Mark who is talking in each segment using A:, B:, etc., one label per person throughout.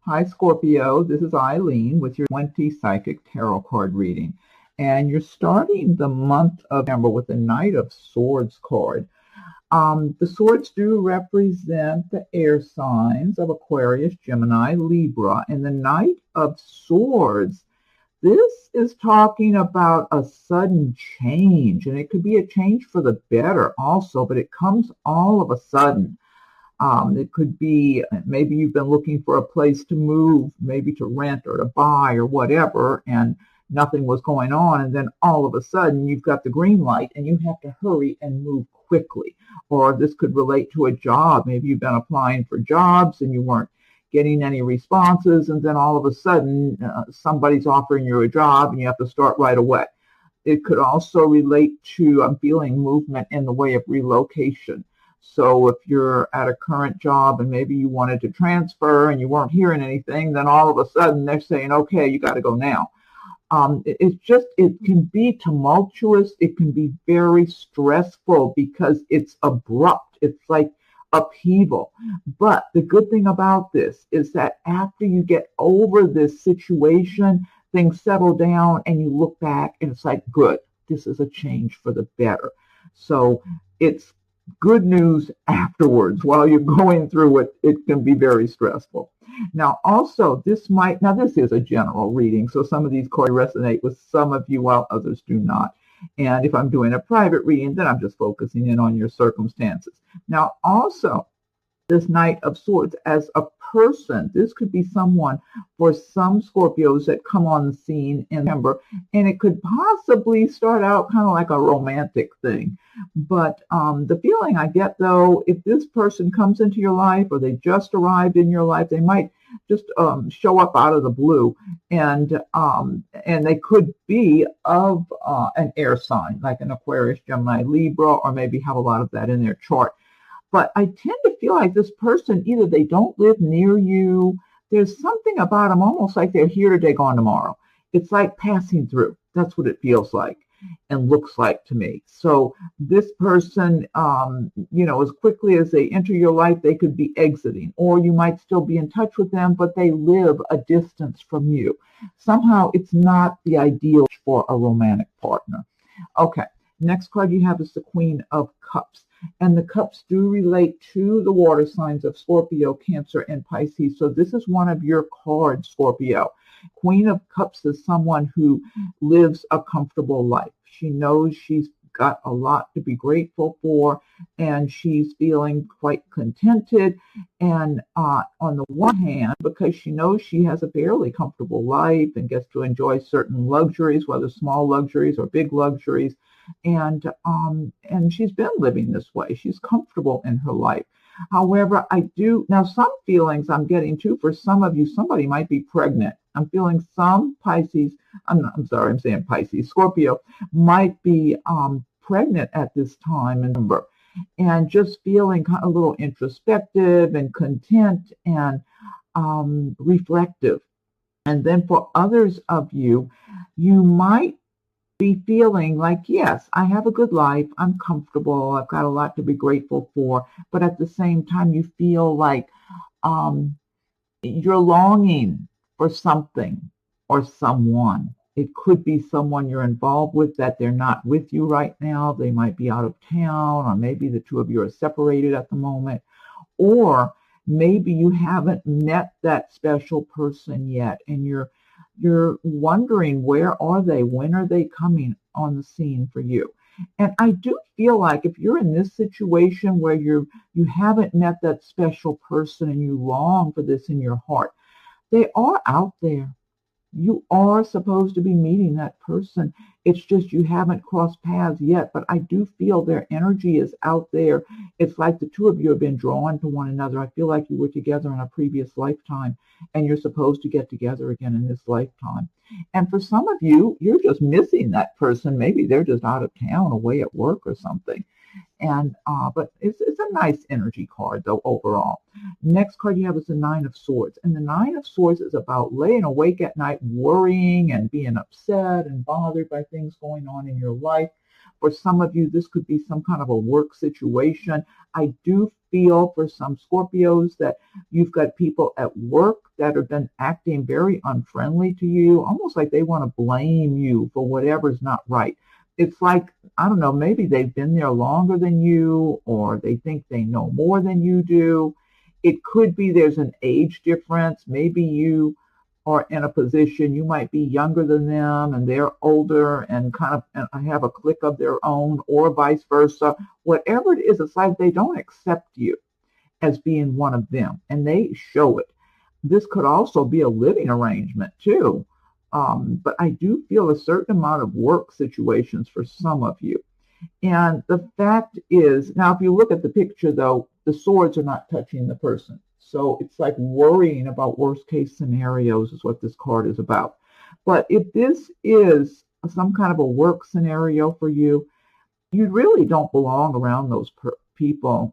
A: Hi, Scorpio. This is Eileen with your 20 Psychic Tarot card reading. And you're starting the month of September with the Knight of Swords card. The swords do represent the air signs of Aquarius, Gemini, Libra. And the Knight of Swords, this is talking about a sudden change. And it could be a change for the better also, but it comes all of a sudden. It could be maybe you've been looking for a place to move, maybe to rent or to buy or whatever, and nothing was going on. And then all of a sudden you've got the green light and you have to hurry and move quickly. Or this could relate to a job. Maybe you've been applying for jobs and you weren't getting any responses. And then all of a sudden somebody's offering you a job and you have to start right away. It could also relate to, I'm feeling movement in the way of relocation. So if you're at a current job and maybe you wanted to transfer and you weren't hearing anything, then all of a sudden they're saying, okay, you got to go now. It can be tumultuous. It can be very stressful because it's abrupt. It's like upheaval. But the good thing about this is that after you get over this situation, things settle down and you look back and it's like, good, this is a change for the better. So it's good news afterwards. While you're going through it, it can be very stressful. Now, also, this is a general reading, so some of these cards resonate with some of you while others do not. And if I'm doing a private reading, then I'm just focusing in on your circumstances. Now, also, this Knight of Swords as a person, this could be someone for some Scorpios that come on the scene in September, and it could possibly start out kind of like a romantic thing. But the feeling I get, though, if this person comes into your life or they just arrived in your life, they might just show up out of the blue, and they could be of an air sign, like an Aquarius, Gemini, Libra, or maybe have a lot of that in their chart. But I tend to feel like this person, either they don't live near you, there's something about them almost like they're here today, gone tomorrow. It's like passing through. That's what it feels like and looks like to me. So this person, as quickly as they enter your life, they could be exiting, or you might still be in touch with them, but they live a distance from you. Somehow it's not the ideal for a romantic partner. Okay, next card you have is the Queen of Cups. And the cups do relate to the water signs of Scorpio, Cancer, and Pisces. So this is one of your cards, Scorpio. Queen of Cups is someone who lives a comfortable life. She knows she's got a lot to be grateful for, and she's feeling quite contented. And on the one hand, because she knows she has a fairly comfortable life and gets to enjoy certain luxuries, whether small luxuries or big luxuries, and she's been living this way. She's comfortable in her life. However, some feelings I'm getting too, for some of you, somebody might be pregnant. I'm feeling some Scorpio might be pregnant at this time in November, and just feeling kind of a little introspective and content and reflective. And then for others of you, you might be feeling like, yes, I have a good life, I'm comfortable, I've got a lot to be grateful for, but at the same time you feel like you're longing for something or someone. It could be someone you're involved with that they're not with you right now. They might be out of town, or maybe the two of you are separated at the moment, or maybe you haven't met that special person yet and you're wondering, where are they? When are they coming on the scene for you? And I do feel like if you're in this situation where you haven't met that special person and you long for this in your heart, they are out there. You are supposed to be meeting that person. It's just you haven't crossed paths yet, but I do feel their energy is out there. It's like the two of you have been drawn to one another. I feel like you were together in a previous lifetime, and you're supposed to get together again in this lifetime. And for some of you, you're just missing that person. Maybe they're just out of town, away at work or something. And but it's a nice energy card, though, overall. Next card you have is the Nine of Swords. And the Nine of Swords is about laying awake at night, worrying and being upset and bothered by things going on in your life. For some of you, this could be some kind of a work situation. I do feel for some Scorpios that you've got people at work that have been acting very unfriendly to you, almost like they want to blame you for whatever's not right. It's like, I don't know, maybe they've been there longer than you, or they think they know more than you do. It could be there's an age difference. Maybe you are in a position, you might be younger than them and they're older and kind of and have a clique of their own, or vice versa. Whatever it is, it's like they don't accept you as being one of them, and they show it. This could also be a living arrangement too. But I do feel a certain amount of work situations for some of you. And the fact is, now if you look at the picture though, the swords are not touching the person. So it's like worrying about worst case scenarios is what this card is about. But if this is some kind of a work scenario for you, you really don't belong around those people.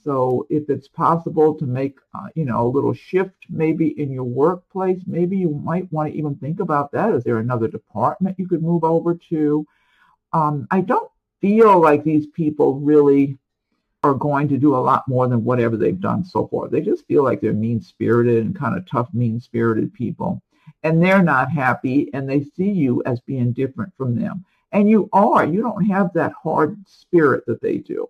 A: So if it's possible to make, a little shift maybe in your workplace, maybe you might want to even think about that. Is there another department you could move over to? I don't feel like these people really are going to do a lot more than whatever they've done so far. They just feel like they're mean-spirited and kind of tough, mean-spirited people. And they're not happy, and they see you as being different from them. And you are. You don't have that hard spirit that they do.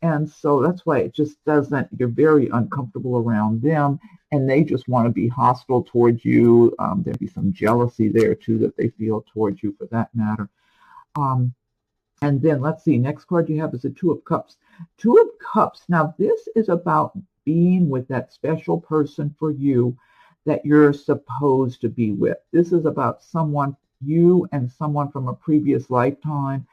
A: And so that's why it just doesn't, you're very uncomfortable around them, and they just want to be hostile towards you. There'd be some jealousy there, too, that they feel towards you for that matter. And then let's see, next card you have is the Two of Cups. Two of Cups. Now, this is about being with that special person for you that you're supposed to be with. This is about someone, you and someone from a previous lifetime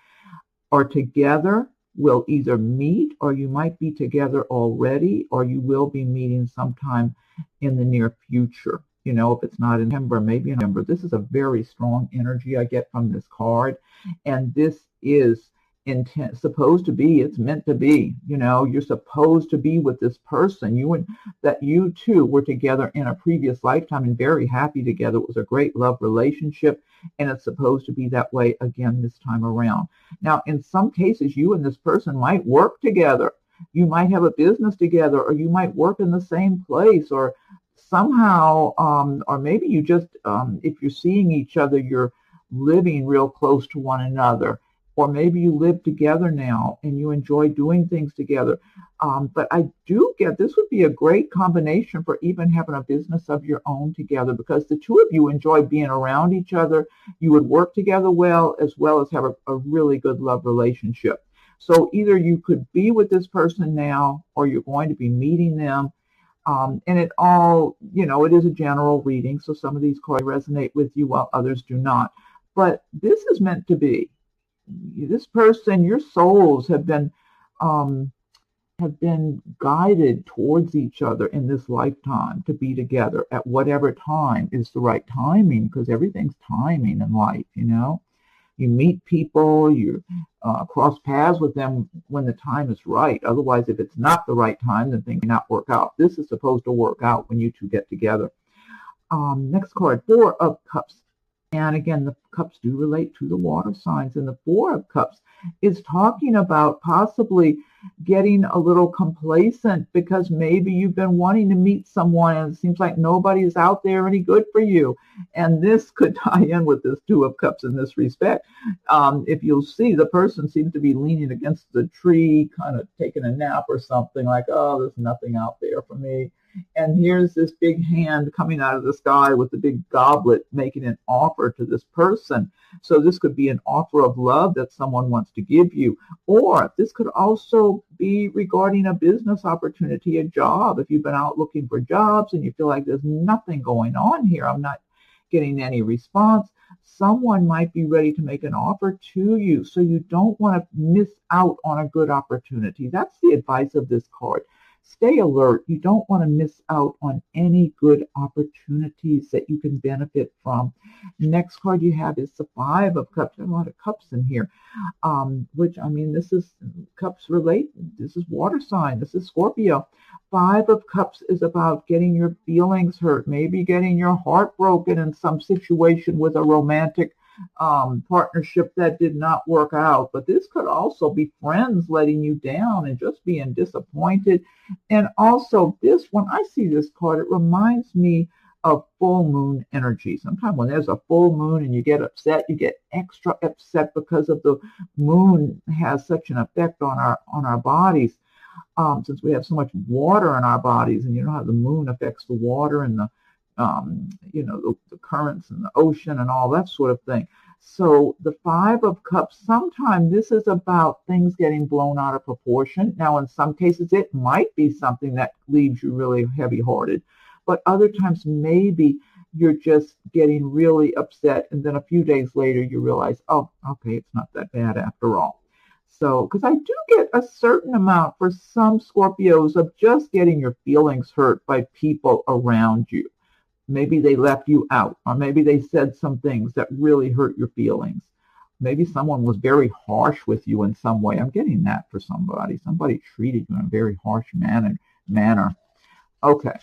A: are together, will either meet, or you might be together already, or you will be meeting sometime in the near future. If it's not in September, maybe in November. This is a very strong energy I get from this card. And this is supposed to be, it's meant to be. You're supposed to be with this person. That you two were together in a previous lifetime and very happy together. It was a great love relationship, and it's supposed to be that way again this time around. Now, in some cases, you and this person might work together. You might have a business together, or you might work in the same place, or somehow, or maybe you just, if you're seeing each other, you're living real close to one another. Or maybe you live together now and you enjoy doing things together. But I do get this would be a great combination for even having a business of your own together, because the two of you enjoy being around each other. You would work together well as have a really good love relationship. So either you could be with this person now, or you're going to be meeting them. And it all, it is a general reading. So some of these cards resonate with you while others do not. But this is meant to be. This person, your souls have been guided towards each other in this lifetime to be together at whatever time is the right timing, because everything's timing in life. You meet people, you cross paths with them when the time is right. Otherwise, if it's not the right time, then things may not work out. This is supposed to work out when you two get together. Next card, Four of Cups. And again, the cups do relate to the water signs. And the Four of Cups is talking about possibly getting a little complacent, because maybe you've been wanting to meet someone and it seems like nobody's out there any good for you. And this could tie in with this Two of Cups in this respect. If you'll see, the person seems to be leaning against the tree, kind of taking a nap or something, like, oh, there's nothing out there for me. And here's this big hand coming out of the sky with the big goblet making an offer to this person. So this could be an offer of love that someone wants to give you. Or this could also be regarding a business opportunity, a job. If you've been out looking for jobs and you feel like there's nothing going on here, I'm not getting any response, someone might be ready to make an offer to you. So you don't want to miss out on a good opportunity. That's the advice of this card. Stay alert. You don't want to miss out on any good opportunities that you can benefit from. Next card you have is the Five of Cups. There's a lot of cups in here, which, this is cups relate. This is water sign. This is Scorpio. Five of Cups is about getting your feelings hurt, maybe getting your heart broken in some situation with a romantic partnership that did not work out. But this could also be friends letting you down and just being disappointed. And also this, when I see this card, it reminds me of full moon energy. Sometimes when there's a full moon and you get upset, you get extra upset because of the moon has such an effect on our bodies. Since we have so much water in our bodies, and you know how the moon affects the water and the the currents and the ocean and all that sort of thing. So the Five of Cups, sometimes this is about things getting blown out of proportion. Now, in some cases, it might be something that leaves you really heavy-hearted, but other times maybe you're just getting really upset, and then a few days later you realize, oh, okay, it's not that bad after all. So, because I do get a certain amount for some Scorpios of just getting your feelings hurt by people around you. Maybe they left you out, or maybe they said some things that really hurt your feelings. Maybe someone was very harsh with you in some way. I'm getting that for somebody. Somebody treated you in a very harsh manner. Okay.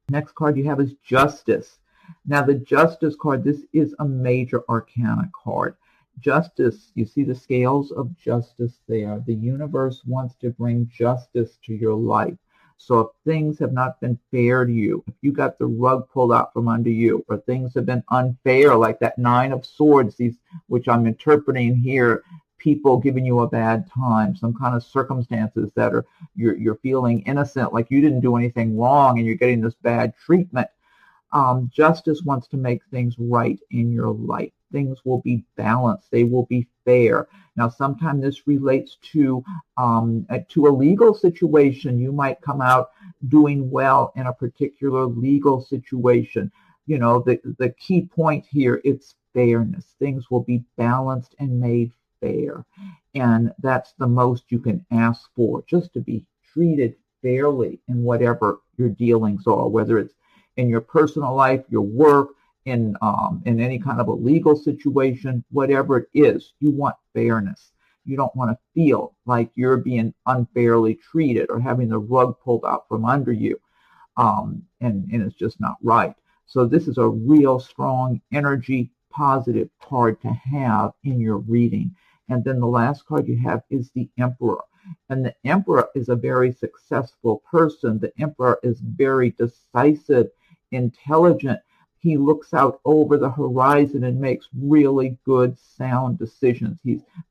A: Next card you have is Justice. Now, the Justice card, this is a major arcana card. Justice, you see the scales of justice there. The universe wants to bring justice to your life. So if things have not been fair to you, if you got the rug pulled out from under you, or things have been unfair, like that Nine of Swords, which I'm interpreting here, people giving you a bad time, some kind of circumstances that are you're feeling innocent, like you didn't do anything wrong, and you're getting this bad treatment. Justice wants to make things right in your life. Things will be balanced. They will be fair. Now, sometimes this relates to a legal situation. You might come out doing well in a particular legal situation. You know, the key point here, it's fairness. Things will be balanced and made fair. And that's the most you can ask for, just to be treated fairly in whatever your dealings are, whether it's in your personal life, your work, in any kind of a legal situation, whatever it is, you want fairness. You don't want to feel like you're being unfairly treated or having the rug pulled out from under you, and it's just not right. So this is a real strong energy, positive card to have in your reading. And then the last card you have is the Emperor. And the Emperor is a very successful person. The Emperor is very decisive, intelligent. He looks out over the horizon and makes really good, sound decisions.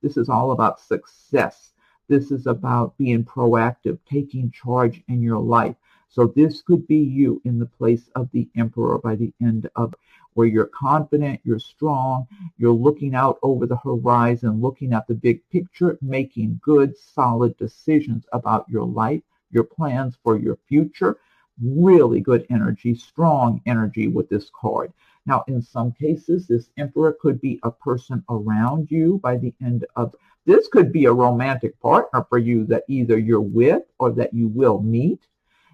A: This is all about success. This is about being proactive, taking charge in your life. So this could be you in the place of the Emperor by the end of it, where you're confident, you're strong, you're looking out over the horizon, looking at the big picture, making good, solid decisions about your life, your plans for your future. Really good energy, strong energy with this card. Now, in some cases, this Emperor could be a person around you by the end of this. Could be a romantic partner for you that either you're with or that you will meet.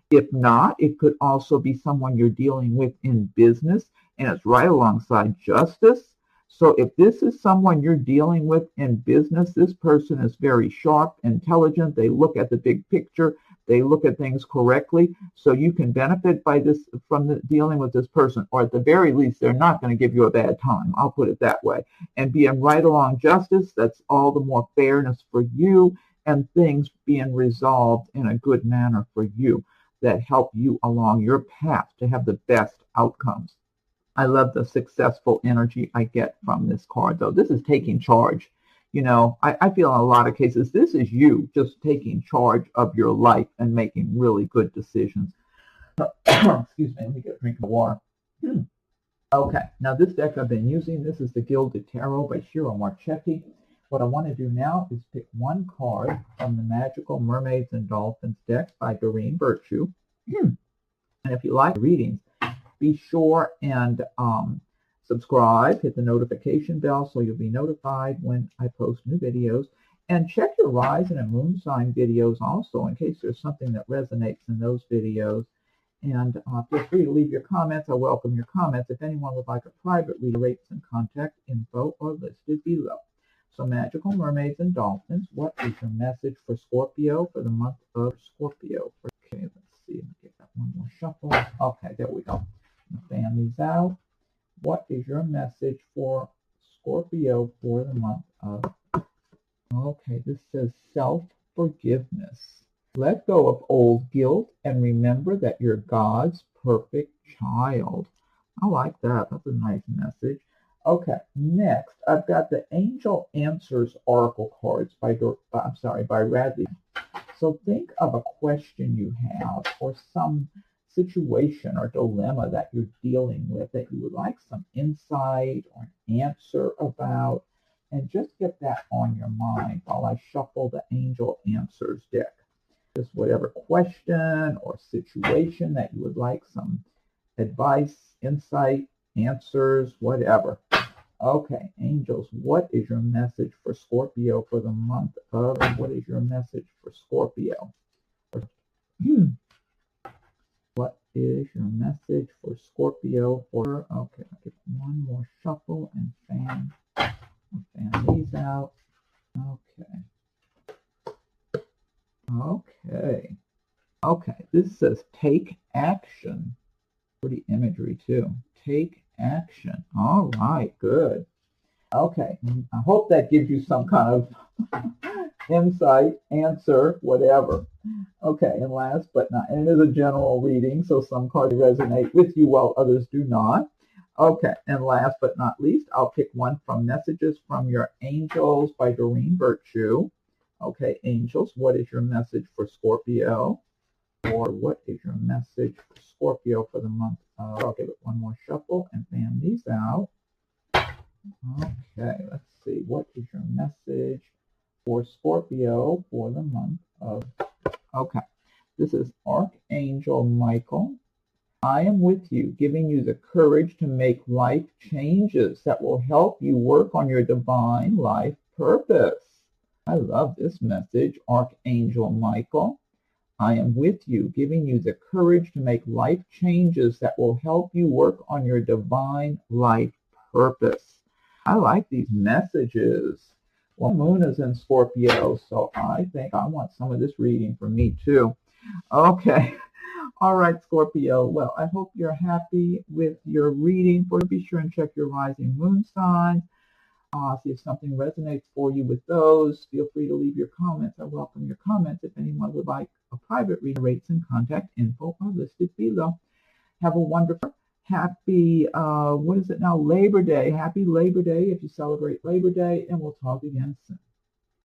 A: If not, it could also be someone you're dealing with in business, and it's right alongside Justice. So if this is someone you're dealing with in business, this person is very sharp, intelligent. They look at the big picture. They look at things correctly. So you can benefit by this from dealing with this person, or at the very least, they're not going to give you a bad time. I'll put it that way. And being right along Justice, that's all the more fairness for you, and things being resolved in a good manner for you that help you along your path to have the best outcomes. I love the successful energy I get from this card, though. This is taking charge. You know, I feel in a lot of cases, this is you just taking charge of your life and making really good decisions. Excuse me, let me get a drink of water. Okay, now this deck I've been using, this is the Gilded Tarot by Shiro Marchetti. What I want to do now is pick one card from the Magical Mermaids and Dolphins deck by Doreen Virtue. And if you like readings, be sure and subscribe, hit the notification bell so you'll be notified when I post new videos. And check your rising and moon sign videos also in case there's something that resonates in those videos. And feel free to leave your comments. I welcome your comments. If anyone would like a private read, rates and contact info are listed below. So Magical Mermaids and Dolphins, what is your message for Scorpio for the month of Scorpio? Okay, let's see. Let me get that one more shuffle. Okay, there we go. Fan these out. What is your message for Scorpio for the month of, okay, this says self-forgiveness. Let go of old guilt and remember that you're God's perfect child. I like that. That's a nice message. Okay, next I've got the Angel Answers Oracle cards by Radley. So think of a question you have or some situation or dilemma that you're dealing with that you would like some insight or an answer about, and just get that on your mind while I shuffle the Angel Answers deck. Just whatever question or situation that you would like some advice, insight, answers, whatever. Okay, angels, what is your message for Scorpio for the month of, what is your message for Scorpio? What is your message for Scorpio for, okay, I'll get one more shuffle and fan these out. Okay, this says take action. Pretty imagery too. Take action. All right, good. Okay, I hope that gives you some kind of insight, answer, whatever. Okay, and last but not, and it is a general reading, so some cards resonate with you while others do not. Okay, and last but not least, I'll pick one from Messages from Your Angels by Doreen Virtue. Okay, angels, what is your message for Scorpio? Or what is your message for Scorpio for the month of, I'll give it one more shuffle and fan these out. Okay, let's see. What is your message for Scorpio for the month of, okay, this is Archangel Michael. I am with you, giving you the courage to make life changes that will help you work on your divine life purpose. I love this message, Archangel Michael. I am with you, giving you the courage to make life changes that will help you work on your divine life purpose. I like these messages. Well, Moon is in Scorpio, so I think I want some of this reading for me too. Okay. All right, Scorpio. Well, I hope you're happy with your reading. Be sure and check your rising moon sign. See if something resonates for you with those. Feel free to leave your comments. I welcome your comments. If anyone would like a private reading, rates and contact info are listed below. Have a wonderful, happy, what is it now? Labor Day. Happy Labor Day if you celebrate Labor Day, and we'll talk again soon.